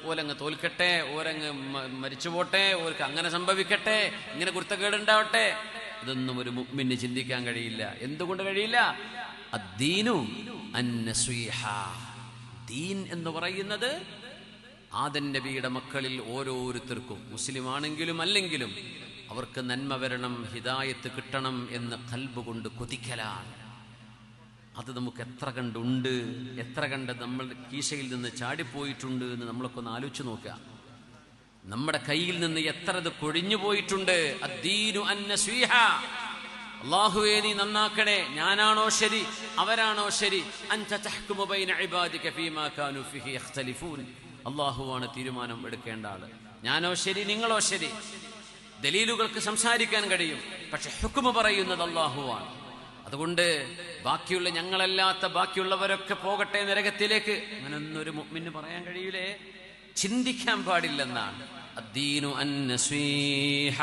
ഓലങ്ങ് തോൽക്കട്ടെ, ഓരങ്ങ് മരിച്ചു പോട്ടെ, ഓർക്ക് അങ്ങനെ സംഭവിക്കട്ടെ, ഇങ്ങനെ കുരുത്തക്കേടുണ്ടാവട്ടെ. ഇതൊന്നും ഒരു മുഅ്മിന് ചിന്തിക്കാൻ കഴിയില്ല. എന്തുകൊണ്ട് കഴിയില്ല? അദ്ദീനു അന്നസ്വീഹ. ദീൻ എന്ന് പറയുന്നത് ആദം നബിയുടെ മക്കളിൽ ഓരോരുത്തർക്കും, മുസ്ലിം ആണെങ്കിലും അല്ലെങ്കിലും, അവർക്ക് നന്മ വരണം, ഹിദായത്ത് കിട്ടണം എന്ന് ഖൽബ് കൊണ്ട് കൊതിക്കലാണ്. അത് നമുക്ക് എത്ര കണ്ടുണ്ട്, എത്ര കണ്ട് നമ്മളുടെ കീശയിൽ നിന്ന് ചാടിപ്പോയിട്ടുണ്ട് എന്ന് നമ്മളൊക്കെ ഒന്ന് ആലോചിച്ച് നോക്കുക. നമ്മുടെ കയ്യിൽ നിന്ന് എത്ര ഇത് കൊഴിഞ്ഞു പോയിട്ടുണ്ട്. അദ്ദീനു അന്നസ്വീഹ. അല്ലാഹുവേ നീ നന്നാക്കണേ, ഞാനാണോ ശരി അവരാണോ ശരി. അൻത തഹ്കുമു ബൈന ഇബാദിക ഫീമാ കാനൂ ഫീഹി യഖ്തലിഫൂൻ. അല്ലാഹുവാണ് തീരുമാനം എടുക്കേണ്ട ആള്. ഞാനോ ശരി നിങ്ങളോ ശരി. ദലീലുകൾക്ക് സംസാരിക്കാൻ കഴിയും, പക്ഷെ ഹുക്മ് പറയുന്നത് അല്ലാഹുവാണ്. അതുകൊണ്ട് ബാക്കിയുള്ള ഞങ്ങളല്ലാത്ത ബാക്കിയുള്ളവരൊക്കെ പോകട്ടെ നരകത്തിലേക്ക്, അങ്ങനൊന്നും ഒരു മുഅ്മിന് പറയാൻ കഴിയൂലേ, ചിന്തിക്കാൻ പാടില്ലെന്നാണ്. അദ്ദീനു അന്നസ്വീഹ.